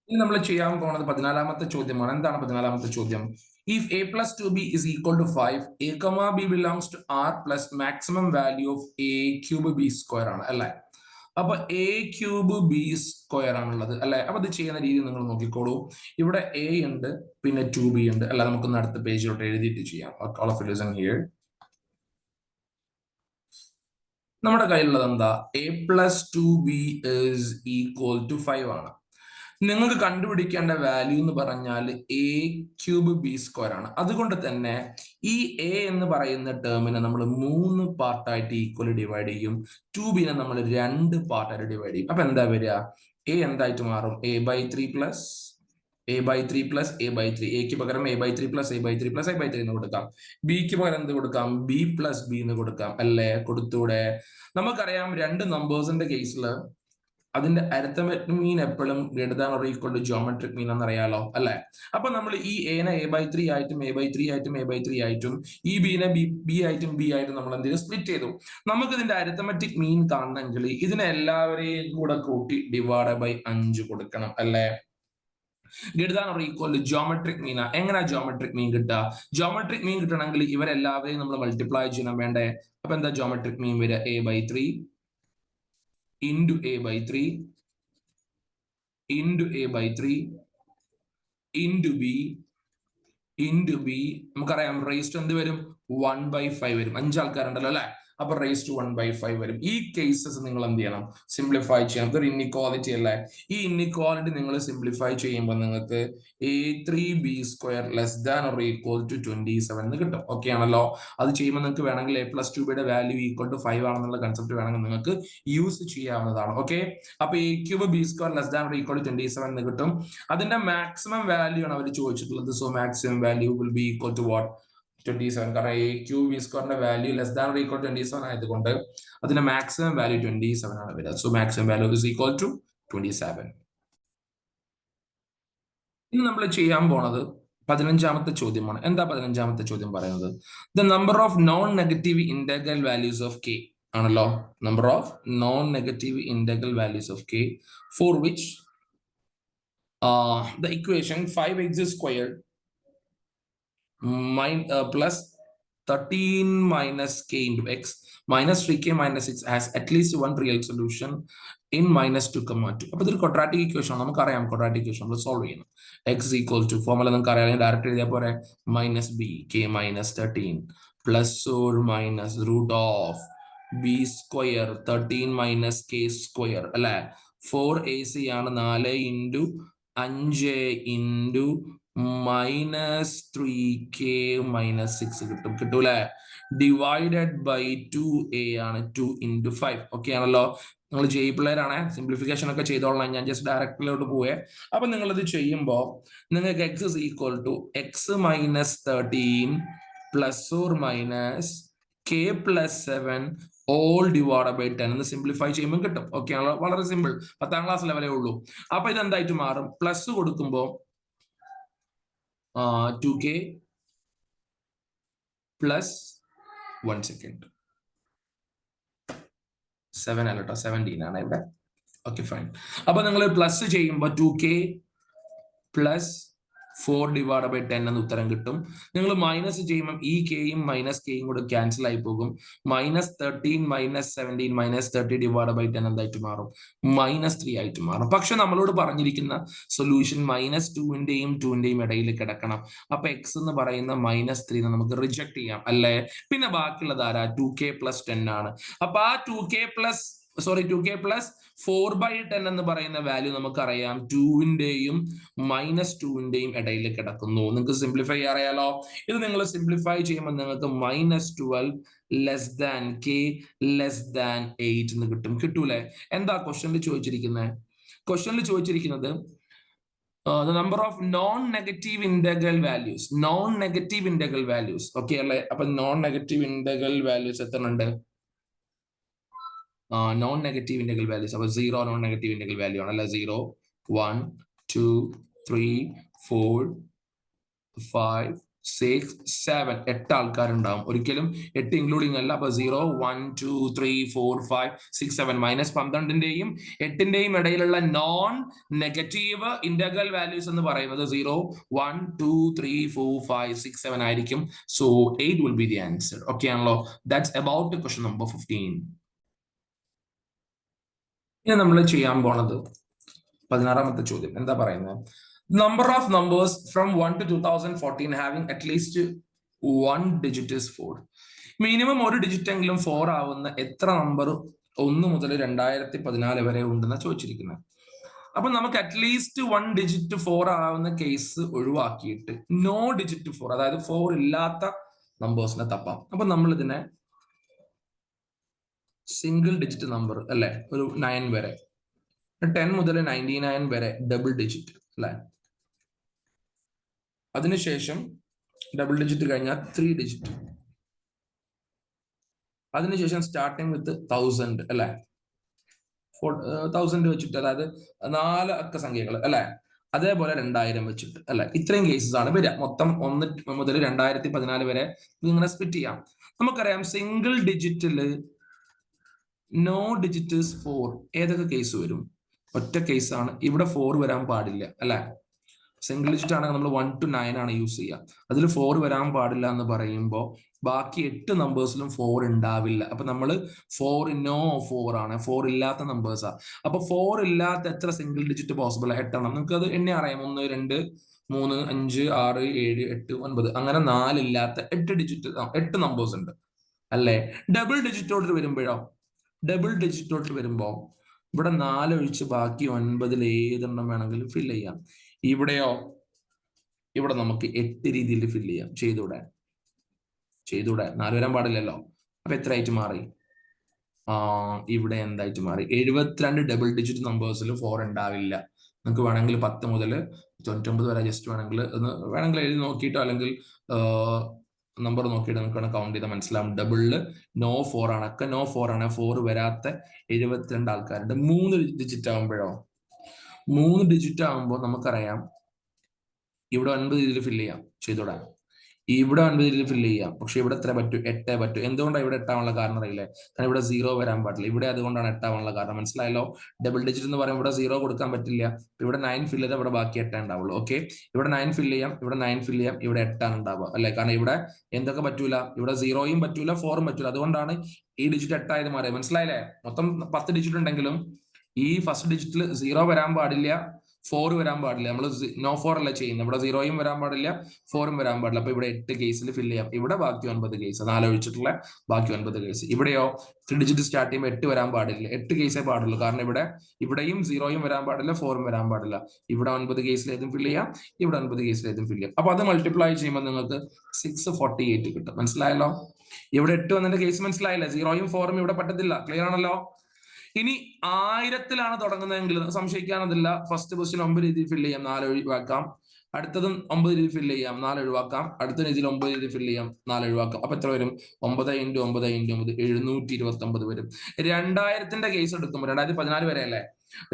ഇനി നമ്മൾ ചെയ്യാൻ പോകുന്നത് 14ാമത്തെ ചോദ്യമാണ്. എന്താണ് 14ാമത്തെ ചോദ്യം? If a plus 2b is equal to 5, a comma b belongs to R plus maximum value of a cube b square ആണ് അല്ലെ. അപ്പൊ എ ക്യൂബ് ബി സ്ക്വയർ ആണുള്ളത് അല്ലെ. അപ്പൊ ഇത് ചെയ്യുന്ന രീതി നിങ്ങൾ നോക്കിക്കോളൂ. ഇവിടെ എ ഉണ്ട്, പിന്നെ 2b ഉണ്ട് അല്ല. നമുക്കൊന്ന് അടുത്ത പേജിലോട്ട് എഴുതിയിട്ട് ചെയ്യാം. All of it is in here. നമ്മുടെ കയ്യിലുള്ളത് എന്താ? A plus 2b is equal to 5 ആണ്. നിങ്ങൾക്ക് കണ്ടുപിടിക്കേണ്ട വാല്യൂ എന്ന് പറഞ്ഞാൽ എ ക്യൂബ് ബി സ്ക്വയർ ആണ്. അതുകൊണ്ട് തന്നെ ഈ എ എന്ന് പറയുന്ന ടേമിനെ നമ്മൾ 3 പാർട്ടായിട്ട് ഈക്വലി ഡിവൈഡ് ചെയ്യും. 2ബിനെ നമ്മൾ 2 പാർട്ടായിട്ട് ഡിവൈഡ് ചെയ്യും. അപ്പൊ എന്താ വരിക? എ എന്തായിട്ട് മാറും? a/3 plus a/3 plus a/3. എക്ക് പകരം a/3 plus a/3 plus a/3 എന്ന് കൊടുക്കാം. ബിക്ക് പകരം എന്ത് കൊടുക്കാം? ബി പ്ലസ് ബി എന്ന് കൊടുക്കാം അല്ലേ. കൊടുത്തൂടെ? നമുക്കറിയാം രണ്ട് നമ്പേഴ്സിന്റെ കേസിൽ അതിന്റെ അരിത്തമെറ്റിക് മീൻ എപ്പോഴും greater than or equal to geometric mean എന്നറിയാലോ അല്ലെ. അപ്പൊ നമ്മൾ ഈ എനെ a/3 ആയിട്ടും a/3 ആയിട്ടും a/3 ആയിട്ടും ഈ ബിനെ ബി ആയിട്ടും ബി ആയിട്ടും നമ്മൾ എന്ത് ചെയ്തു? സ്പ്ലിറ്റ് ചെയ്തു. നമുക്ക് ഇതിന്റെ അരിത്തമെറ്റിക് മീൻ കാണണമെങ്കിൽ ഇതിനെ എല്ലാവരെയും കൂടെ കൂട്ടി ഡിവൈഡ് ബൈ 5 കൊടുക്കണം അല്ലെ. Greater than or equal to geometric mean. എങ്ങനെ ജിയോമെട്രിക് മീൻ കിട്ടുക? ജിയോമെട്രിക് മീൻ കിട്ടണമെങ്കിൽ ഇവരെല്ലാവരെയും നമ്മൾ മൾട്ടിപ്ലൈ ചെയ്യണം വേണ്ടേ. അപ്പൊ എന്താ ജിയോമെട്രിക് മീൻ വരിക? a/3 into a/3 into a/3 into b നമുക്കറിയാം റേസ് ടു എന്ത് വരും? 1/5 വരും. 5 ആൾക്കാരുണ്ടല്ലോ അല്ലെ. അപ്പൊ റേസ് ടു 1/5 വരും. ഈ കേസസ് നിങ്ങൾ എന്ത് ചെയ്യണം? സിംപ്ലിഫൈ ചെയ്യണം. ഇതൊരു ഇൻഇക്വാലിറ്റി അല്ലേ. ഈ ഇൻഇക്വാലിറ്റി നിങ്ങൾ സിംപ്ലിഫൈ ചെയ്യുമ്പോൾ നിങ്ങൾക്ക് a3b² less than or equal to 27 എന്ന് കിട്ടും. ഓക്കെ ആണല്ലോ. അത് ചെയ്യുമ്പോൾ നിങ്ങൾക്ക് വേണമെങ്കിൽ a+2bയുടെ വാല്യൂ ഈക്വൽ ടു 5 ആണെന്നുള്ള കൺസെപ്റ്റ് വേണമെങ്കിൽ നിങ്ങൾക്ക് യൂസ് ചെയ്യാവുന്നതാണ്. ഓക്കെ. അപ്പൊ a3b² less than or equal to 27 എന്ന് കിട്ടും. അതിന്റെ മാക്സിമം വാല്യൂ ആണ് അവർ ചോദിച്ചിട്ടുള്ളത്. So maximum value will be equal to what? 27. കാരണം എ ക്യൂബ് ബി സ്ക്വയറിന്റെ value less than or equal 27 ആയതുകൊണ്ട് അതിന്റെ മാക്സിമം വാല്യൂ 27 ആണ് വരിക. So maximum value is equal to 27. ഇന്ന് നമ്മൾ ചെയ്യാൻ പോണത് 15ാമത്തെ ചോദ്യമാണ്. എന്താ 15ാമത്തെ ചോദ്യം പറയുന്നത്? The number of non negative integral values of K ആണല്ലോ. Number of non negative integral values of K for which the equation 5x² plus 13 minus k into x minus 3k minus 6 has at least one real solution in -2, അപ്പൊ ഇതൊരു quadratic equation ആണ്. നമുക്കറിയാം quadratic equation നമ്മൾ solve ചെയ്യണം. x equal to formula നമുക്ക് അറിയാം. Direct എഴുതിയാൽ പോരെ. -b k minus 13 plus or minus root of b square 13 minus k square അല്ലെ. 4ac ആണ്. 4 ഇൻറ്റു 5 ഇൻറ്റു -3k minus 6 കിട്ടും. കിട്ടൂലെ. ഡിവൈഡഡ് ബൈ 2a ആണ്. 2 ഇൻറ്റു 5. ഓക്കെ ആണല്ലോ. നിങ്ങൾ ജെ പിള്ളേരാണ്. സിംപ്ലിഫിക്കേഷൻ ഒക്കെ ചെയ്തോളാം. ഞാൻ ജസ്റ്റ് ഡയറക്റ്റിലോട്ട് പോവേ. അപ്പൊ നിങ്ങൾ ഇത് ചെയ്യുമ്പോൾ നിങ്ങൾക്ക് x is equal to x minus 13 plus or minus k plus 7 all divided by 10 എന്ന് സിംപ്ലിഫൈ ചെയ്യുമ്പോൾ കിട്ടും. ഓക്കെ ആണല്ലോ. വളരെ സിമ്പിൾ. 10ാം ക്ലാസ് ലെവലേ ഉള്ളൂ. അപ്പൊ ഇത് എന്തായിട്ട് മാറും? പ്ലസ് കൊടുക്കുമ്പോൾ 2k പ്ലസ് 1 സെക്കൻഡ് 7 അല്ല കേട്ടോ, 17 ആണ് ഇവിടെ. Okay fine. അപ്പൊ നിങ്ങൾ പ്ലസ് ചെയ്യുമ്പോൾ 2k പ്ലസ് 4 ഡിവൈഡ് ബൈ 10 എന്ന് ഉത്തരം കിട്ടും. നിങ്ങൾ മൈനസ് ചെയ്യുമ്പോൾ ഈ കെയും മൈനസ് കെയും കൂടെ ക്യാൻസൽ ആയി പോകും. -13 -17 -30 ഡിവൈഡ് ബൈ 10 എന്തായിട്ട് മാറും? -3 ആയിട്ട് മാറും. പക്ഷെ നമ്മളോട് പറഞ്ഞിരിക്കുന്ന സൊല്യൂഷൻ -2ന്റെയും 2ന്റെയും ഇടയിൽ കിടക്കണം. അപ്പൊ എക്സ് എന്ന് പറയുന്ന -3 നമുക്ക് റിജക്ട് ചെയ്യാം അല്ലെ. പിന്നെ ബാക്കിയുള്ളത് ആരാ? 2k പ്ലസ് 10 ആണ്. അപ്പൊ ആ 2k പ്ലസ് 4/10 എന്ന് പറയുന്ന വാല്യൂ നമുക്കറിയാം 2ന്റെയും -2ന്റെയും ഇടയിൽ കിടക്കുന്നു. നിങ്ങൾക്ക് സിംപ്ലിഫൈ അറിയാലോ. ഇത് നിങ്ങൾ സിംപ്ലിഫൈ ചെയ്യുമ്പോൾ നിങ്ങൾക്ക് -12 less than k less than 8 എന്ന് കിട്ടും. കിട്ടൂലേ? എന്താ ക്വസ്റ്റ്യനിൽ ചോദിച്ചിരിക്കുന്നത്? ക്വസ്റ്റ്യനിൽ ചോദിച്ചിരിക്കുന്നത് the number of non-negative integral values. Non-negative integral values. Okay അല്ലേ. അപ്പൊ non-negative integral values എത്ര ഉണ്ട്? non-negative integral values. അപ്പൊ 0 non-negative integral value ആണല്ലേ. 0 1 2 3 4 5 6 7 8 ആൾക്കാരുണ്ടാവും. ഒരിക്കലും 8 ഇൻക്ലൂഡിംഗ് അല്ല. അപ്പൊ 0 1 2 3 4 5 6 7 മൈനസ് 12ന്റെയും 8ന്റെയും ഇടയിലുള്ള നോൺ നെഗറ്റീവ് ഇന്റഗ്രൽ വാല്യൂസ് എന്ന് പറയുന്നത് 0 1 2 3 4 5 6 7 ആയിരിക്കും. So 8 will be the answer. Okay ആണല്ലോ? That's about question number 15. ഇനി നമ്മൾ ചെയ്യാൻ പോണത് 16ാമത്തെ ചോദ്യം. എന്താ പറയുന്നത്? Number of numbers from 1 to 2014 having at least one digit is 4. Minimum ഒരു ഡിജിറ്റ് എങ്കിലും 4 ആവുന്ന എത്ര നമ്പർ 1 മുതൽ 2014 വരെ ഉണ്ടെന്ന് ചോദിച്ചിരിക്കുന്നത്. അപ്പൊ നമുക്ക് അറ്റ്ലീസ്റ്റ് 1 ഡിജിറ്റ് 4 ആവുന്ന കേസ് ഒഴിവാക്കിയിട്ട് നോ ഡിജിറ്റ് 4, അതായത് 4 ഇല്ലാത്ത നമ്പേഴ്സിനെ തപ്പാം. അപ്പൊ നമ്മൾ ഇതിനെ സിംഗിൾ ഡിജിറ്റ് നമ്പർ അല്ലെ, ഒരു 9 വരെ, 10 മുതൽ 99 വരെ ഡബിൾ ഡിജിറ്റ് അല്ലെ, അതിനുശേഷം ഡബിൾ ഡിജിറ്റ് കഴിഞ്ഞാൽ 3 ഡിജിറ്റ്, അതിനുശേഷം സ്റ്റാർട്ടിങ് വിത്ത് 1000 അല്ലെ, 1000 വെച്ചിട്ട്, അതായത് 4 അക്ക സംഖ്യകൾ അല്ലെ, അതേപോലെ 2000 വെച്ചിട്ട് അല്ലെ. ഇത്രയും കേസസ് ആണ് വരിക. മൊത്തം 1 മുതൽ 2014 വരെ ഇങ്ങനെ സ്പ്ലിറ്റ് ചെയ്യാം. നമുക്കറിയാം സിംഗിൾ ഡിജിറ്റില് നോ ഡിജിറ്റ് 4. ഏതൊക്കെ കേസ് വരും? ഒറ്റ കേസാണ്, ഇവിടെ 4 വരാൻ പാടില്ല അല്ലെ. സിംഗിൾ ഡിജിറ്റ് ആണെങ്കിൽ നമ്മൾ 1 to 9 ആണ് യൂസ് ചെയ്യുക. അതിൽ 4 വരാൻ പാടില്ല എന്ന് പറയുമ്പോൾ ബാക്കി 8 നമ്പേഴ്സിലും 4 ഉണ്ടാവില്ല. അപ്പൊ നമ്മൾ 4 നോ 4 ആണ്, 4 ഇല്ലാത്ത നമ്പേഴ്സാ. അപ്പൊ 4 ഇല്ലാത്ത എത്ര സിംഗിൾ ഡിജിറ്റ് പോസിബിൾ? 8 എണ്ണം. നിങ്ങൾക്ക് അത് എണ്ണ അറിയാം. 1 2 3 5 6 7 8 9 അങ്ങനെ 4 ഇല്ലാത്ത 8 ഡിജിറ്റ് 8 നമ്പേഴ്സ് ഉണ്ട് അല്ലെ. ഡബിൾ ഡിജിറ്റോട്ട് വരുമ്പോഴോ, ഡബിൾ ഡിജിറ്റോട്ട് വരുമ്പോ ഇവിടെ 4 ഒഴിച്ച് ബാക്കി 9 ഏതെണ്ണം വേണമെങ്കിലും ഫില്ല് ചെയ്യാം. ഇവിടെയോ, ഇവിടെ നമുക്ക് 8 രീതിയിൽ ഫില്ല് ചെയ്യാം. ചെയ്തൂടെ? 4 വരാൻ പാടില്ലല്ലോ. അപ്പൊ എത്ര ആയിട്ട് മാറി? ഇവിടെ എന്തായിട്ട് മാറി? 72 ഡബിൾ ഡിജിറ്റ് നമ്പേഴ്സിൽ 4 ഉണ്ടാവില്ല. നിങ്ങൾക്ക് വേണമെങ്കിൽ 10 മുതൽ 99 വരെ ജസ്റ്റ് വേണമെങ്കിൽ എഴുതി നോക്കിയിട്ടോ അല്ലെങ്കിൽ നമ്പർ നോക്കിയിട്ട് നമുക്ക് കൗണ്ട് ചെയ്താൽ മനസ്സിലാവും. ഡബിളില് നോ 4 ആണ്, ഒക്കെ നോ 4 ആണ്. 4 വരാത്ത 72 ആൾക്കാരുണ്ട്. 3 ഡിജിറ്റ് ആകുമ്പോഴോ, 3 ഡിജിറ്റ് ആകുമ്പോൾ നമുക്കറിയാം ഇവിടെ 9 രീതിയിൽ ഫില്ല് ചെയ്യാം. ചെയ്തോടാ? ഇവിടെ 9 രീതിയിൽ ഫില്ല് ചെയ്യാം. പക്ഷെ ഇവിടെ എത്ര പറ്റും? 8 പറ്റും. എന്തുകൊണ്ടാണ് ഇവിടെ 8 ആവാനുള്ള കാരണം അറിയില്ലേ? കാരണം ഇവിടെ 0 വരാൻ പാടില്ല. ഇവിടെ അതുകൊണ്ടാണ് 8 ആവാനുള്ള കാരണം. മനസ്സിലായല്ലോ? ഡബിൾ ഡിജിറ്റ് എന്ന് പറയുമ്പോൾ ഇവിടെ 0 കൊടുക്കാൻ പറ്റില്ല. ഇവിടെ 9 ഫില്ല് ചെയ്താൽ ഇവിടെ ബാക്കി 8 ഉണ്ടാവുള്ളൂ. ഓക്കെ, ഇവിടെ 9 ഫില്ല് ചെയ്യാം, ഇവിടെ 9 ഫില്ല് ചെയ്യാം, ഇവിടെ 8 ആണ് ഉണ്ടാവുക അല്ലെ. കാരണം ഇവിടെ എന്തൊക്കെ പറ്റൂല? ഇവിടെ 0യും പറ്റൂല, 4ഉം പറ്റൂല. അതുകൊണ്ടാണ് ഈ ഡിജിറ്റ് 8 ആയത് മാറിയത്. മനസ്സിലായില്ലേ? മൊത്തം 10 ഡിജിറ്റ് ഉണ്ടെങ്കിലും ഈ ഫസ്റ്റ് ഡിജിറ്റിൽ 0 വരാൻ പാടില്ല, 4 വരാൻ പാടില്ല. നമ്മൾ നോ 4 അല്ല ചെയ്യുന്നത്. ഇവിടെ 0യും വരാൻ പാടില്ല, 4ഉം വരാൻ പാടില്ല. അപ്പൊ ഇവിടെ 8 കേസിൽ ഫില്ല് ചെയ്യാം. ഇവിടെ ബാക്കി 9 കേസ്, 4 ഒഴിച്ചിട്ടുള്ള ബാക്കി 9 കേസ്. ഇവിടെയോ 3 ഡിജിറ്റ് സ്റ്റാർട്ട് ചെയ്യുമ്പോൾ 8 വരാൻ പാടില്ല, 8 കേസേ പാടുള്ളൂ. കാരണം ഇവിടെയും 0യും വരാൻ പാടില്ല, 4ഉം വരാൻ പാടില്ല. ഇവിടെ 9 കേസിൽ ഏതും ഫില്ല് ചെയ്യാം, ഇവിടെ 9 കേസിൽ ഏതും ഫില്ല് ചെയ്യാം. അപ്പൊ അത് മൾട്ടിപ്ലൈ ചെയ്യുമ്പോൾ നിങ്ങൾക്ക് 648 കിട്ടും. മനസ്സിലായല്ലോ? ഇവിടെ 8 വന്നതിന്റെ കേസ് മനസ്സിലായില്ലേ? 0യും 4ഉം ഇവിടെ പറ്റത്തില്ല. ക്ലിയർ ആണല്ലോ? ഇനി 1000-ലാണ് തുടങ്ങുന്നതെങ്കിൽ സംശയിക്കാനതില്ല. ഫസ്റ്റ് ക്വസ്റ്റ്യൻ 9 രീതിയിൽ ഫില്ല് ചെയ്യാം, 4 ഒഴിവാക്കാം. അടുത്തതും 9 രീതിയിൽ ഫില്ല് ചെയ്യാം, 4 ഒഴിവാക്കാം. അടുത്ത രീതിയിൽ 9 രീതിയിൽ ഫില്ല് ചെയ്യാം, 4 ഒഴിവാക്കാം. അപ്പൊ എത്ര വരും? 9 × 9 × 9 729 വരും. 2000-ന്റെ കേസ് എടുക്കുമ്പോൾ 2014 വരെ അല്ലേ,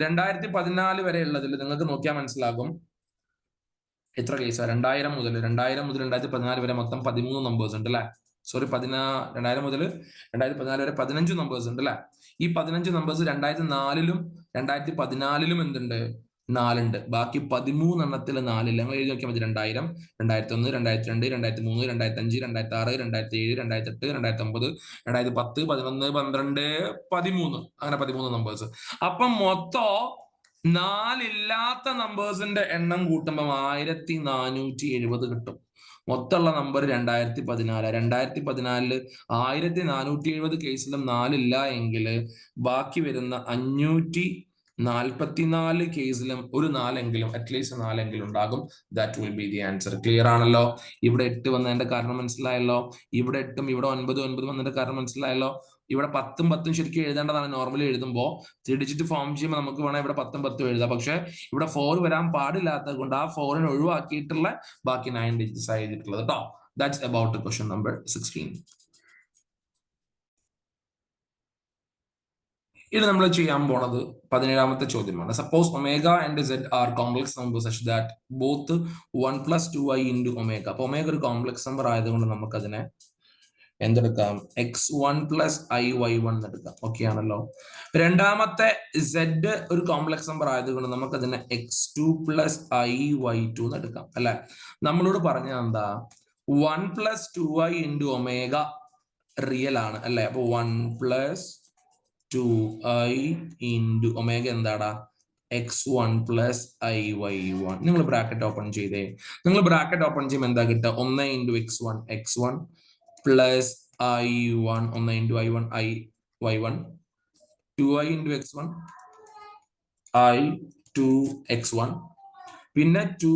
2014 വരെ ഉള്ളതിൽ നിങ്ങൾക്ക് നോക്കിയാൽ മനസ്സിലാകും എത്ര കേസാണ്. 2000 മുതൽ 2014 വരെ മൊത്തം 13 നമ്പേഴ്സ് ഉണ്ട് അല്ലെ. സോറി, 2000 മുതൽ 2014 വരെ 15 നമ്പേഴ്സ് ഉണ്ട് അല്ലെ. ഈ 15 നമ്പേഴ്സ് 2004-ലും 2014-ലും എന്തുണ്ട്? 4 ഉണ്ട്. ബാക്കി 13 എണ്ണത്തിൽ 4 ഇല്ല. നിങ്ങൾ എഴുതി നോക്കിയാൽ മതി. 2000, 2001, 2002, 2003, 2005, 2006, 2007, 2008, 2009, 2010, 11, 12, 13, അങ്ങനെ 13 നമ്പേഴ്സ്. അപ്പം മൊത്തം 4 ഇല്ലാത്ത നമ്പേഴ്സിന്റെ എണ്ണം കൂട്ടുമ്പോൾ 1470 കിട്ടും. മൊത്തമുള്ള നമ്പർ 2014. 2014 1470 കേസിലും 4 ഇല്ല എങ്കിൽ ബാക്കി വരുന്ന 544 കേസിലും ഒരു 4എങ്കിലും, അറ്റ്ലീസ്റ്റ് 4എങ്കിലും ഉണ്ടാകും. That will be the answer. Clear ആണല്ലോ? ഇവിടെ 8 വന്നതിന്റെ കാരണം മനസ്സിലായല്ലോ? ഇവിടെ 8ഉം ഇവിടെ 9 വന്നതിന്റെ കാരണം മനസ്സിലായല്ലോ? ഇവിടെ 10ഉം 10ഉം ശരിക്കും എഴുതേണ്ടതാണ്. നോർമലി എഴുതുമ്പോൾ 3 ഡിജിറ്റ് ഫോം ചെയ്യുമ്പോൾ നമുക്ക് വേണം ഇവിടെ 10ഉം 10ഉം എഴുതാം. പക്ഷെ ഇവിടെ 4 വരാൻ പാടില്ലാത്തത് കൊണ്ട് ആ 4നെ ഒഴിവാക്കിയിട്ടുള്ള ബാക്കി 9 ഡിജിറ്റ്സ് ആയി എഴുതിയിട്ടുള്ളത് കേട്ടോ. That's about question number 16. ഇത് നമ്മൾ ചെയ്യാൻ പോണത് 17ാമത്തെ ചോദ്യമാണ്. Suppose omega and z are complex number such that both 1 + 2i into omega. അപ്പൊ ഒമേഗ ഒരു കോംപ്ലക്സ് നമ്പർ ആയതുകൊണ്ട് നമുക്ക് അതിനെ എന്തെടുക്കാം, x1 + i(y1) എടുക്കാം. ഓക്കെ ആണല്ലോ. രണ്ടാമത്തെ z ഒരു കോംപ്ലക്സ് നമ്പർ ആയതുകൊണ്ട് നമുക്ക് അതിനെ x2 + i(y2) എടുക്കാം അല്ലെ. നമ്മളോട് പറഞ്ഞത് എന്താ, 1 + 2i ഇൻറ്റു ഒമേഗ റിയൽ ആണ് അല്ലെ. അപ്പൊ 1 + 2i ഇൻറ്റു ഒമേഗ എന്താടാ, x1 + i(y1). നിങ്ങൾ ബ്രാക്കറ്റ് ഓപ്പൺ ചെയ്തേ. നിങ്ങൾ ബ്രാക്കറ്റ് ഓപ്പൺ ചെയ്യുമ്പോൾ എന്താ കിട്ടുക, 1 × x1 x1 plus i1, 1 × i1 i(y1), 2i × x1 i(2x1), പിന്നെ 2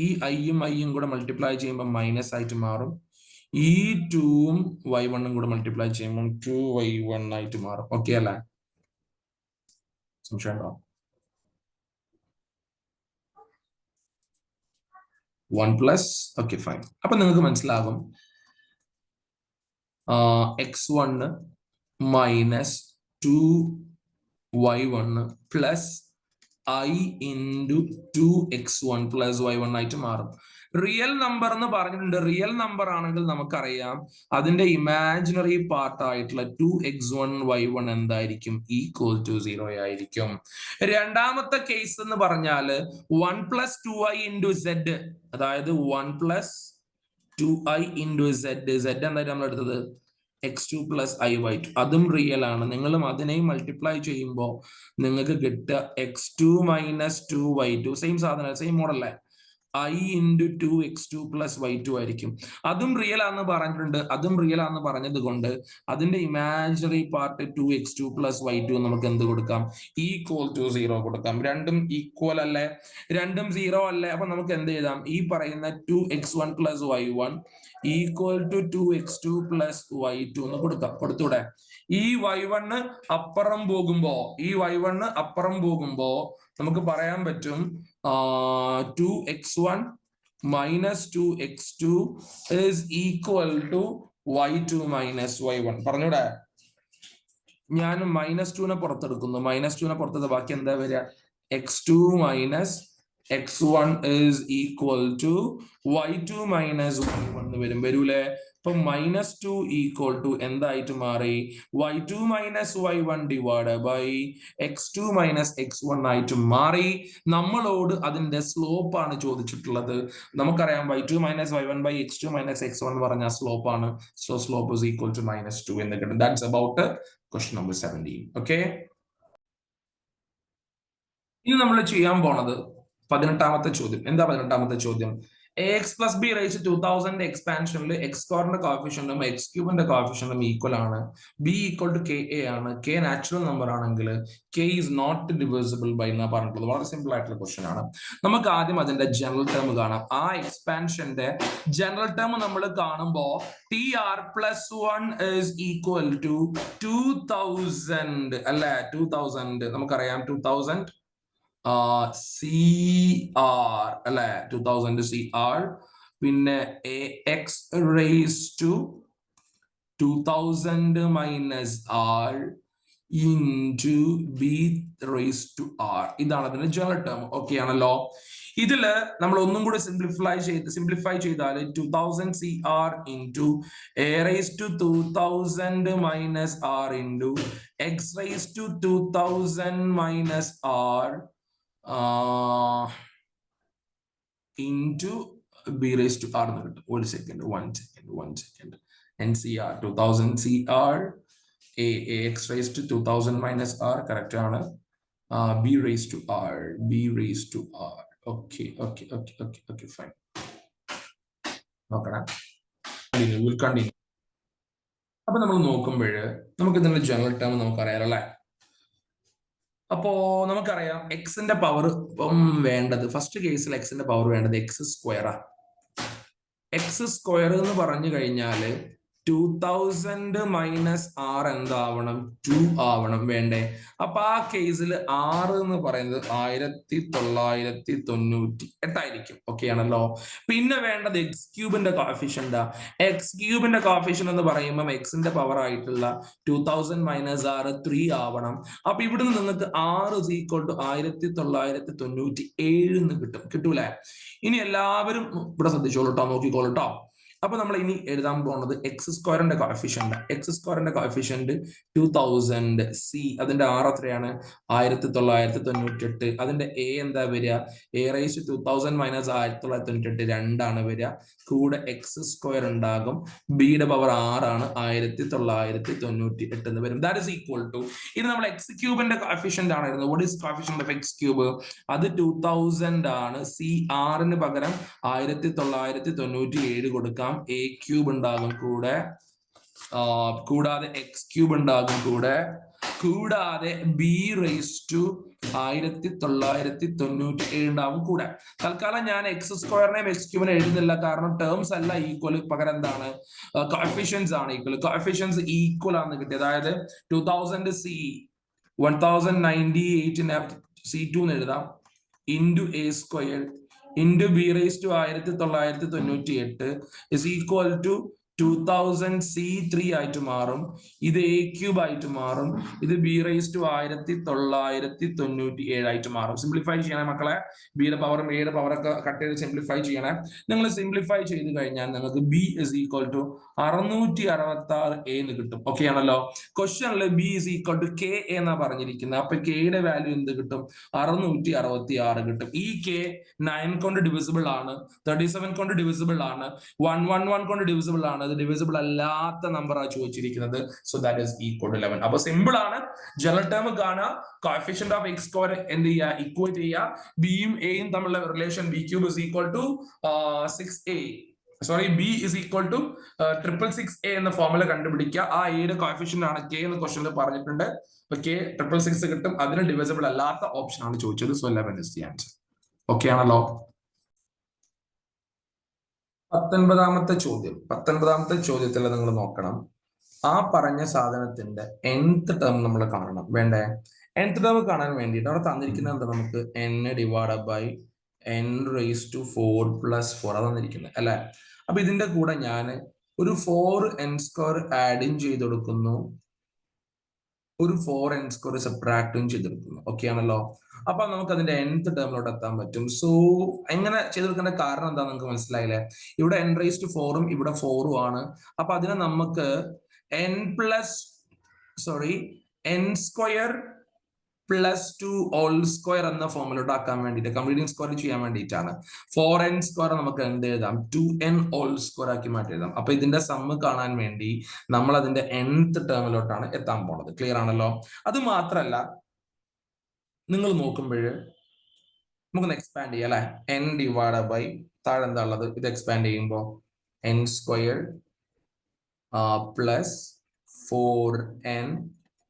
ഈ iയും iയും കൂടെ മൾട്ടിപ്ലൈ ചെയ്യുമ്പോൾ മൈനസ് ആയിട്ട് മാറും. ഈ 2ഉം y1ഉം കൂടെ മൾട്ടിപ്ലൈ ചെയ്യുമ്പോൾ 2y1 ആയിട്ട് മാറും. ഓക്കെ അല്ലേ? സംശയം ഉണ്ടോ? 1 + ഓക്കെ ഫൈൻ. അപ്പൊ നിങ്ങൾക്ക് മനസ്സിലാകും x1 minus 2y1 plus i into 2x1 + y1 ആയിട്ട് മാറും. റിയൽ നമ്പർ എന്ന് പറഞ്ഞിട്ടുണ്ട്. റിയൽ നമ്പർ ആണെങ്കിൽ നമുക്കറിയാം അതിന്റെ ഇമാജിനറി പാർട്ട് ആയിട്ടുള്ള 2x1 y1 എന്തായിരിക്കും, = 0 ആയിരിക്കും. രണ്ടാമത്തെ കേസ് എന്ന് പറഞ്ഞാൽ 1 + 2i ഇൻറ്റു z, അതായത് 1 + 2i ഇൻറ്റു z എന്തായിട്ട് നമ്മൾ എടുത്തത് x2 + i(y2). അതും റിയൽ ആണ്. നിങ്ങളും അതിനെയും മൾട്ടിപ്ലൈ ചെയ്യുമ്പോൾ നിങ്ങൾക്ക് കിട്ടുക x2 - 2y2. സെയിം സാധനം, സെയിം മോഡല്ലേ, i × 2x2 + y2 ആയിരിക്കും. അതും റിയൽ ആണെന്ന് പറഞ്ഞിട്ടുണ്ട്. അതും റിയൽ ആണെന്ന് പറഞ്ഞത് കൊണ്ട് അതിന്റെ ഇമാജിനറി പാർട്ട് 2x2 + y2 നമുക്ക് എന്ത് കൊടുക്കാം, = 0 കൊടുക്കാം. രണ്ടും ഈക്വൽ അല്ലേ, രണ്ടും 0 അല്ലേ. അപ്പൊ നമുക്ക് എന്ത് ചെയ്താം, ഈ പറയുന്ന 2x1 + y1 = 2x2 + y2 എന്ന് കൊടുക്കാം. കൊടുത്തൂടെ? ഈ y1 അപ്പുറം പോകുമ്പോ നമുക്ക് പറയാൻ പറ്റും 2x1 - 2x2 = y2 - y1. പറഞ്ഞൂടെ? ഞാൻ -2നെ പുറത്തെടുക്കുന്നു. -2നെ പുറത്തെടുത്ത ബാക്കി എന്താ വരിക, x2 - x1 = y2 - y1 വരൂലേ. അപ്പൊ -2 = എന്തായിട്ട് മാറി, y2 - y1 / x2 - x1 ആയിട്ട് മാറി. നമ്മളോട് അതിന്റെ സ്ലോപ്പ് ആണ് ചോദിച്ചിട്ടുള്ളത്. നമുക്കറിയാം y2 - y1 / x2 - x1 എന്ന് പറഞ്ഞ സ്ലോപ്പ് ആണ്. സോ സ്ലോപ്പ് = -2 എന്ന് കിട്ടും. That's about question number 17. Okay, ഇനി നമ്മൾ ചെയ്യാൻ പോണത് 18ാമത്തെ ചോദ്യം. എന്താ 18ാമത്തെ ചോദ്യം? ax + b raised to 2000 എക്സ്പാൻഷനിൽ x2ന്റെ കോഫിഷ്യന്റും x3ന്റെ കോഫിഷ്യന്റും equal ആണ്. b = ka ആണ്. k നാച്ചുറൽ നമ്പർ ആണെങ്കിൽ k is not divisible by എന്നാ പറഞ്ഞിട്ടുള്ളത്. വളരെ സിമ്പിൾ ആയിട്ടുള്ള ക്വസ്റ്റ്യൻ ആണ്. നമുക്ക് ആദ്യം അതിന്റെ ജനറൽ ടേം കാണാം. ആ എക്സ്പാൻഷന്റെ ജനറൽ ടേം നമ്മൾ കാണുമ്പോൾ tr + 1 = 2000 അല്ലെ. 2000 നമുക്കറിയാം, 2000 CR അല്ലെ, 2000 CR. പിന്നെ ax raised to 2000 - r into b raised to r. ഇതാണ് അതിന്റെ ജനറൽ ടേം. ഓക്കെ ആണല്ലോ. ഇതില് നമ്മൾ ഒന്നും കൂടി സിംപ്ലിഫൈ ചെയ്താൽ 2000 CR into a raised to 2000 - r into x raised to 2000 - r into b raised to r എന്ന് കിട്ടും. ഒരു second, 1 second. NCR 2000 CR x raised to 2000 - r correct ആണ്. b raised to r. Okay, fine. നോക്കണം, will continue. അപ്പൊ നമ്മൾ നോക്കുമ്പോൾ നമുക്ക് ഇതിന്റെ ജനറൽ ടേം നമുക്കറിയാം അല്ലെ. അപ്പോ നമുക്കറിയാം എക്സിന്റെ പവർ ഇപ്പം വേണ്ടത്, ഫസ്റ്റ് കേസിൽ എക്സിന്റെ പവർ വേണ്ടത് x². x² എന്ന് പറഞ്ഞു കഴിഞ്ഞാല് 2000 മൈനസ് 6 എന്താവണം? 2 ആവണം വേണ്ടേ? അപ്പൊ ആ കേസിൽ 6 എന്ന് പറയുന്നത് 1998 ആയിരിക്കും. ഓക്കെ ആണല്ലോ. പിന്നെ വേണ്ടത് എക്സ് ക്യൂബിന്റെ കോഫിഷ്യന്റ്. എക്സ് ക്യൂബിന്റെ കോഫിഷ്യന്റ് എന്ന് പറയുമ്പോൾ എക്സിന്റെ പവർ ആയിട്ടുള്ള 2000 മൈനസ് 6 3 ആവണം. അപ്പൊ ഇവിടുന്ന് നിങ്ങൾക്ക് 6 is equal to 1997 എന്ന് കിട്ടൂലേ? ഇനി എല്ലാവരും ഇവിടെ ശ്രദ്ധിച്ചോളൂ കേട്ടോ, നോക്കിക്കോളൂ കേട്ടോ. അപ്പൊ നമ്മൾ ഇനി എഴുതാൻ പോകുന്നത് എക്സ് സ്ക്വയറിന്റെ കോഫിഷ്യന്റ്. എക്സ് സ്ക്വയറിന്റെ കോഫിഷ്യന്റ് 2000 സി, അതിന്റെ ആർ എത്രയാണ്? 1998. അതിന്റെ എ എന്താ വരിക? എ റൈസ് 2000 മൈനസ് 1998 2 വരിക. കൂടെ എക്സ് സ്ക്വയർ ഉണ്ടാകും. ബിയുടെ പവർ 6 ആണ്, 1998 എന്ന് വരും. ദാറ്റ് ഇസ് ഈക്വൽ ടു, ഇത് നമ്മൾ എക്സ് ക്യൂബിന്റെ കോഫിഷ്യന്റ് ആണ് എഴുതുന്നത്. What is coefficient of X cube? അത് 2000 ആണ്. സി ആറിന് പകരം 1997 കൊടുക്കാം. എ ക്യൂബ് ഉണ്ടാകും കൂടെ, കൂടാതെ എക്സ് ക്യൂബ് ഉണ്ടാകും കൂടാതെ ബി റേസ് ടു 1997 ഉണ്ടാവും കൂടെ. തൽക്കാലം ഞാൻ എക്സ് സ്ക്വയറിനെയും എക്സ് ക്യൂബിനെ എഴുതുന്നില്ല, കാരണം ടേംസ് അല്ല ഈക്വൽ, പകരം എന്താണ്? കോഎഫിഷ്യൻസ് ആണ് ഈക്വൽ. കോഎഫിഷ്യൻസ് ഈക്വൽ ആണെന്ന് കിട്ടി. അതായത് 2000 സി 1098 C2 എന്ന് എഴുതാം, into a square into b raise to 1998 is equal to 2000 C3 ആയിട്ട് മാറും. ഇത് എ ക്യൂബ് ആയിട്ട് മാറും. ഇത് ബി റേസ് ടു 1997 ആയിട്ട് മാറും. സിംപ്ലിഫൈ ചെയ്യണേ മക്കളെ. ബിയുടെ പവറും എയുടെ പവറൊക്കെ കട്ട് ചെയ്ത് സിംപ്ലിഫൈ ചെയ്യണേ. നിങ്ങൾ സിംപ്ലിഫൈ ചെയ്ത് കഴിഞ്ഞാൽ നിങ്ങൾക്ക് ബി ഇസ് ഈക്വൽ ടു 666 എന്ന് കിട്ടും. ഓക്കെ ആണല്ലോ. ക്വസ്റ്റ്യനിൽ b is equal to k എന്നാ പറഞ്ഞിരിക്കുന്നത്. അപ്പൊ കെയുടെ വാല്യൂ എന്ത് കിട്ടും? 666 കിട്ടും. ഈ കെ 9 കൊണ്ട് ഡിവിസിബിൾ ആണ്, 37 കൊണ്ട് ഡിവിസിബിൾ ആണ്, 111 കൊണ്ട് ഡിവിസിബിൾ ആണ്. അത് ഡിവിസിബിൾ അല്ലാത്ത നമ്പറാണ് ചോദിച്ചിരിക്കുന്നത്. So that is equal to 11. അപ്പൊ സിമ്പിൾ ആണ്. ജനറൽ ടേം കാണുക, കോഎഫിഷ്യന്റ് ഓഫ് എക്സ് സ്ക്വയർ എന്ത് ചെയ്യുക? ഇക്വേറ്റ് ചെയ്യുക. ബിയും എയും തമ്മിലുള്ള relation b cube is equal to 6a, sorry, b is equal to 666a എന്ന ഫോർമുല കണ്ടുപിടിക്കുക. ആ എയുടെ കോഎഫിഷ്യന്റ് ആണ് കെ എന്ന് ക്വസ്റ്റനിൽ പറഞ്ഞിട്ടുണ്ട്. കെ 666 കിട്ടും. അതിന് ഡിവിസിബിൾ അല്ലാത്ത ഓപ്ഷൻ ആണ് ചോദിച്ചത്. So 11 is the answer. Okay ആണല്ലോ. 19ാമത്തെ ചോദ്യത്തിൽ നിങ്ങൾ നോക്കണം. ആ പറഞ്ഞ സാധനത്തിന്റെ nth ടേം നമ്മൾ കാണണം വേണ്ടേ? nth ടേം കാണാൻ വേണ്ടിയിട്ട് അവിടെ തന്നിരിക്കുന്നത് എന്താ? നമുക്ക് n divide by n raise to 4 plus 4 തന്നിരിക്കുന്നത് അല്ലെ? അപ്പൊ ഇതിന്റെ കൂടെ ഞാൻ ഒരു 4n² ആഡും ചെയ്ത് കൊടുക്കുന്നു, ഒരു 4n² സബ്ട്രാക്റ്റും ചെയ്തെടുക്കുന്നു. ഓക്കെ ആണല്ലോ. അപ്പൊ നമുക്ക് അതിന്റെ nth ടേമിലോട്ട് എത്താൻ പറ്റും. സോ എങ്ങനെ ചെയ്തെടുക്കേണ്ട കാരണം എന്താ നിങ്ങൾക്ക് മനസ്സിലായില്ലേ? ഇവിടെ n റേസ് ടു 4ഉം ഇവിടെ 4ഉം ആണ്. അപ്പൊ അതിനെ നമുക്ക് n² പ്ലസ് 2 ഹോൾ സ്ക്വയർ എന്ന ഫോമിലോട്ട് ആക്കാൻ വേണ്ടിയിട്ട്, കംപ്ലീറ്റിംഗ് സ്ക്വയർ ചെയ്യാൻ വേണ്ടിയിട്ടാണ്. 4n² നമുക്ക് എന്ത് എഴുതാം? 2n ഹോൾ സ്ക്വയർ ആക്കി മാറ്റി എഴുതാം. അപ്പൊ ഇതിന്റെ സമ്മ് കാണാൻ വേണ്ടി നമ്മൾ അതിന്റെ nth ടേമിലോട്ടാണ് എത്താൻ പോണത്. ക്ലിയർ ആണല്ലോ. അത് മാത്രല്ല, നിങ്ങൾ നോക്കുമ്പോൾ നമുക്കൊന്ന് എക്സ്പാൻഡ് ചെയ്യാം അല്ലെ? n ഡിവൈഡ് ബൈ താഴെ എന്താ ഉള്ളത്? ഇത് എക്സ്പാൻഡ് ചെയ്യുമ്പോൾ n² പ്ലസ് 4n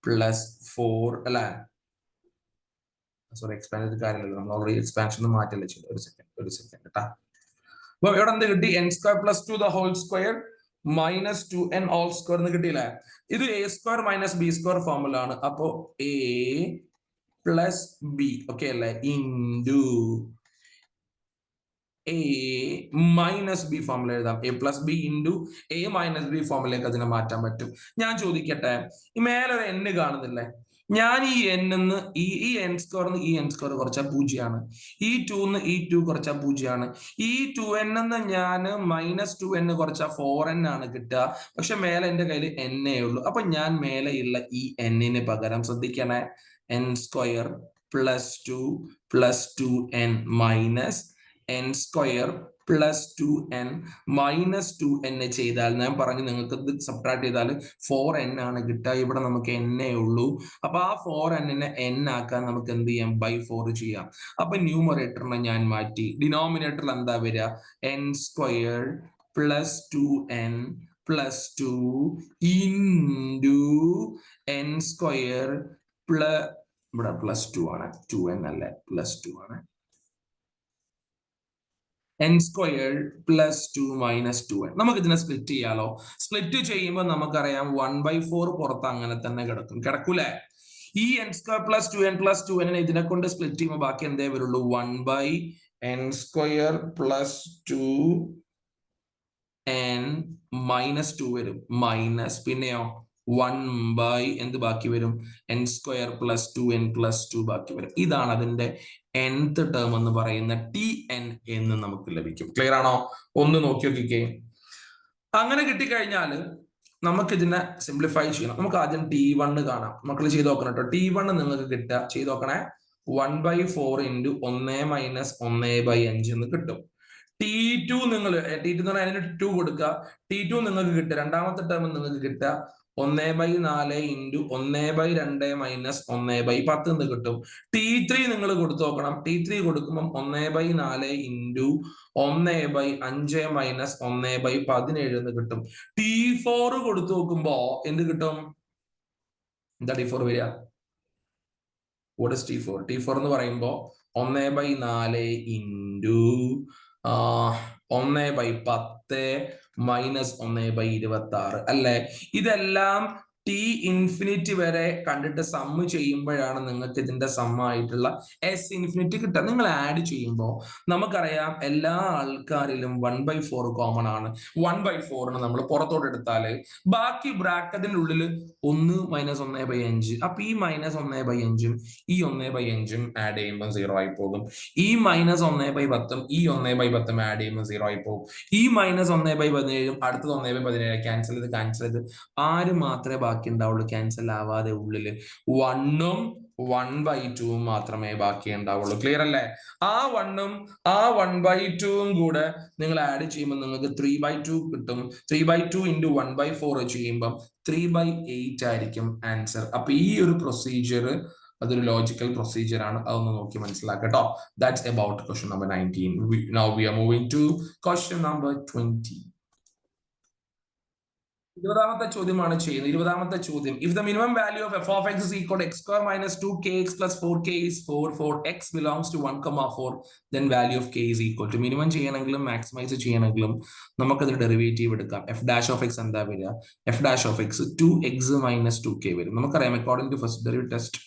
പ്ലസ് 4 അല്ലെ? സോറി, എക്സ്പാൻഡ് ചെയ്ത കാര്യമില്ല, നമ്മൾ ഓൾറെഡി എക്സ്പാൻഷൻ മാറ്റല്ലേ ചെയ്തു. ഒരു സെക്കൻഡ് കേട്ടാ. അപ്പൊ ഇവിടെ എന്ത് കിട്ടി? n² plus 2 the whole square minus 2n whole square എന്ന് കിട്ടിയില്ലേ? ഇത് a² മൈനസ് b² ഫോർമുല ആണ്. അപ്പോ a പ്ലസ് ബി, ഓക്കെ അല്ലേ, into A minus B formula എഴുതാം. A plus B into A minus B ഫോർമുലയിലേക്ക് അതിനെ മാറ്റാൻ പറ്റും. ഞാൻ ചോദിക്കട്ടെ, ഈ മേലൊരു n കാണുന്നില്ലേ? ഞാൻ ഈ n ഈ n² ഈ n² കുറച്ചാൽ 0 ആണ്. ഈ 2 ഈ 2 കുറച്ചാൽ 0 ആണ്. ഈ 2n ഞാൻ മൈനസ് 2n കുറച്ചാൽ 4n ആണ് കിട്ടുക. പക്ഷെ മേലെ എന്റെ കയ്യിൽ n ഉള്ളൂ. അപ്പൊ ഞാൻ മേലെയുള്ള ഈ n പകരം ശ്രദ്ധിക്കണേ, n² plus 2 plus 2n minus n² plus 2n minus 2n ചെയ്താൽ, ഞാൻ പറഞ്ഞു നിങ്ങൾക്ക് ഇത് സബ്ട്രാക്ട് ചെയ്താൽ 4n ആണ് കിട്ടുക. ഇവിടെ നമുക്ക് n ഉള്ളൂ. അപ്പൊ ആ 4n n ആക്കാൻ നമുക്ക് എന്ത് ചെയ്യാം? ബൈ 4 ചെയ്യാം. അപ്പൊ ന്യൂമറേറ്ററിനെ ഞാൻ മാറ്റി. ഡിനോമിനേറ്ററിൽ എന്താ വരിക? n² plus 2n plus 2 into n² plus, ഇവിടെ പ്ലസ് 2 ആണ്, 2n അല്ലേ, പ്ലസ് 2 ആണ്, n squared plus 2 minus 2n. നമുക്ക് ഇതിനെ സ്പ്ലിറ്റ് ചെയ്യാലോ. സ്പ്ലിറ്റ് ചെയ്യുമ്പോൾ നമുക്കറിയാം 1/4 പുറത്ത് അങ്ങനെ തന്നെ കിടക്കൂലേ. ഈ n square plus 2n plus 2n ഇതിനെ കൊണ്ട് സ്പ്ലിറ്റ് ചെയ്യുമ്പോൾ ബാക്കി എന്തേ വരുള്ളൂ, 1/n square plus 2n minus 2 വരും. മൈനസ് പിന്നെയോ 1 എന്ത് ബാക്കി വരും, n square plus 2n plus 2 ബാക്കി വരും. ഇതാണ് അതിന്റെ nth ടേം എന്ന് പറയുന്ന tn എന്ന് നമുക്ക് ലഭിക്കും. ക്ലിയർ ആണോ? ഒന്ന് നോക്കി നോക്കിക്കേ. അങ്ങനെ കിട്ടിക്കഴിഞ്ഞാൽ നമുക്ക് ഇതിനെ സിംപ്ലിഫൈ ചെയ്യണം. നമുക്ക് ആദ്യം t1 കാണാം. മക്കൾ ചെയ്ത് നോക്കണം കേട്ടോ. t1 നിങ്ങൾക്ക് കിട്ടുക, ചെയ്ത് നോക്കണേ, 1/4 ഇൻറ്റു 1 മൈനസ് 1/5 എന്ന് കിട്ടും. t2 നിങ്ങൾ t2 എന്ന് പറഞ്ഞാൽ അതിന് 2 കൊടുക്കുക. t2 നിങ്ങൾക്ക് കിട്ടുക, രണ്ടാമത്തെ ടേം നിങ്ങൾക്ക് കിട്ടുക 1/4 ഇൻറ്റു 1/2 മൈനസ് 1/10 എന്ന് കിട്ടും. t3 നിങ്ങൾ കൊടുത്തു നോക്കണം. t3 കൊടുക്കുമ്പോൾ 1/4 ഇൻറ്റു 1/5 മൈനസ് 1/17 എന്ന് കിട്ടും. t4 കൊടുത്തു നോക്കുമ്പോ എന്ത് കിട്ടും? എന്താ t4 വരിക? What is t4? t4 എന്ന് പറയുമ്പോ 1/4 ഇൻറ്റു 1/10 മൈനസ് 1/26 അല്ലെ. ഇതെല്ലാം t ഇൻഫിനിറ്റി വരെ കണ്ടിട്ട് സമ്മ് ചെയ്യുമ്പോഴാണ് നിങ്ങൾക്ക് ഇതിന്റെ സമ്മായിട്ടുള്ള s ഇൻഫിനിറ്റി കിട്ടുക. നിങ്ങൾ ആഡ് ചെയ്യുമ്പോൾ നമുക്കറിയാം എല്ലാ ആൾക്കാരിലും 1/4 കോമൺ ആണ്. 1/4 നമ്മൾ പുറത്തോട്ട് എടുത്താല് ബാക്കി ബ്രാക്കറ്റിന്റെ ഉള്ളിൽ 1 മൈനസ് 1/5. അപ്പൊ ഈ മൈനസ് 1/5 ഈ 1/5 ആഡ് ചെയ്യുമ്പോൾ 0 ആയി പോകും. ഈ മൈനസ് 1/10 ഈ 1/10 ആഡ് ചെയ്യുമ്പോൾ 0 ആയി പോകും. ഈ മൈനസ് 1/17 അടുത്തത് 1/17 ക്യാൻസൽ ചെയ്ത് ആര് മാത്രമേ ബാക്കി ഉണ്ടാവുള്ളൂ ക്യാൻസൽ ആവാതെ? ഉള്ളില് 1ഉം 1/2 മാത്രമേ ബാക്കി ഉണ്ടാവുള്ളൂ. ക്ലിയർ അല്ലേ? ആ 1ഉം ആ 1/2 കൂടെ നിങ്ങൾ ആഡ് ചെയ്യുമ്പോൾ നിങ്ങൾക്ക് 3/2 കിട്ടും. 3/2 ഇൻറ്റു 1/4 ചെയ്യുമ്പോൾ 3/8 ആയിരിക്കും ആൻസർ. അപ്പൊ ഈ ഒരു പ്രൊസീജിയർ അതൊരു ലോജിക്കൽ പ്രൊസീജിയർ ആണ്. അതൊന്ന് നോക്കി മനസ്സിലാക്കട്ടോ. That's about question number 19. Now we are moving to question number 20. 20ാമത്തെ ചോദ്യമാണ് ചെയ്യുന്നത്. 20ാമത്തെ ചോദ്യം, if the minimum value of f of x is equal to x square minus 2kx plus 4k is 4 for x belongs to 1,4, then value of k is equal to. Minimum ചെയ്യണമെങ്കിലും maximise ചെയ്യണമെങ്കിലും നമുക്കതിന്റെ derivative എടുക്കാം. f dash of x എന്താ വരിക? f dash of x 2x minus 2k വരും. നമുക്കറിയാം according to first derivative test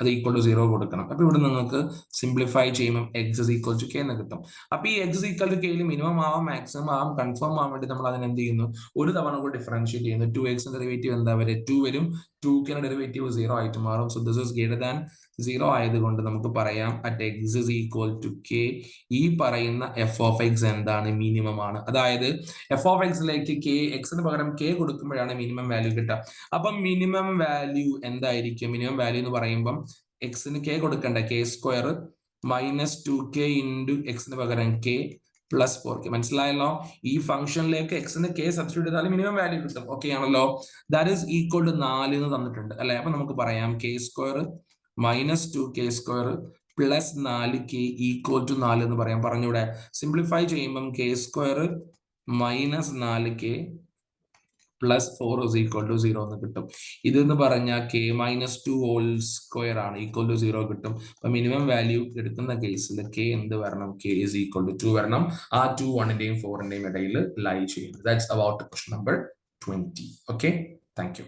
അത് equal to 0 കൊടുക്കണം. അപ്പൊ ഇവിടെ നിങ്ങൾക്ക് സിംപ്ലിഫൈ ചെയ്യുമ്പോൾ x is equal to k എന്ന് കിട്ടും. അപ്പൊ ഈ എക്സ് ഈക്വൽ ടു കെയിൽ മിനിമം ആവാം മാക്സിമം ആവാം കൺഫേം ആവാൻ വേണ്ടി നമ്മൾ അതിന് എന്ത് ചെയ്യുന്നു, ഒരു തവണ കൂടി ഡിഫറൻഷിയേറ്റ് ചെയ്യുന്നു. 2x ഡെറിവേറ്റീവ് എന്താ വരെ 2 വരും. 2k ഡെറിവേറ്റീവ് 0 ആയിട്ട് മാറും. So this is greater than 0 ആയതുകൊണ്ട് നമുക്ക് പറയാം at x is equal to k ഈ പറയുന്ന എഫ് ഓഫ് എക്സ് എന്താണ്, മിനിമം ആണ്. അതായത് എഫ് ഓഫ് എക്സിലേക്ക് കെ എക്സിന് പകരം കെ കൊടുക്കുമ്പോഴാണ് മിനിമം വാല്യൂ കിട്ടുക. അപ്പം മിനിമം വാല്യൂ എന്തായിരിക്കും? മിനിമം വാല്യൂ എന്ന് പറയുമ്പം എക്സിന് കെ കൊടുക്കണ്ട, K square minus 2k into എക്സിന് പകരം കെ പ്ലസ് 4k. മനസ്സിലായല്ലോ? ഈ ഫംഗ്ഷനിലേക്ക് എക്സിന് കെ സബ്സ്റ്റിറ്റ്യൂട്ട് ചെയ്താൽ മിനിമം വാല്യൂ കിട്ടും. ഓക്കെ ആണല്ലോ? ദാറ്റ് ഈസ് ഈക്വൽ ടു 4 എന്ന് തന്നിട്ടുണ്ട് അല്ലെ. അപ്പൊ നമുക്ക് പറയാം k square minus 2k square plus 4k equal to 4 എന്ന് പറയാം. പറഞ്ഞൂടെ? സിംപ്ലിഫൈ ചെയ്യുമ്പം k square minus 4k plus 4 is equal to 0 എന്ന് കിട്ടും. ഇതെന്ന് പറഞ്ഞാൽ കെ മൈനസ് 2 ഹോൾ സ്ക്വയർ ആണ്, ഈക്വൽ ടു 0 കിട്ടും. അപ്പൊ മിനിമം വാല്യൂ എടുക്കുന്ന കേസിൽ കെ എന്ത് വരണം? കെ ഇസ് ഈക്വൽ ടു 2 വരണം. ആ 2 1ന്റെയും 4ന്റെയും ഇടയിൽ ലൈ ചെയ്യുന്നത്. That's about question number 20. Okay, thank you.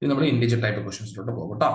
ഇത് നമ്മുടെ ഇൻഡിജർ ടൈപ്പ് ക്വസ്റ്റ്യൻസിലോട്ട് പോകും കേട്ടോ.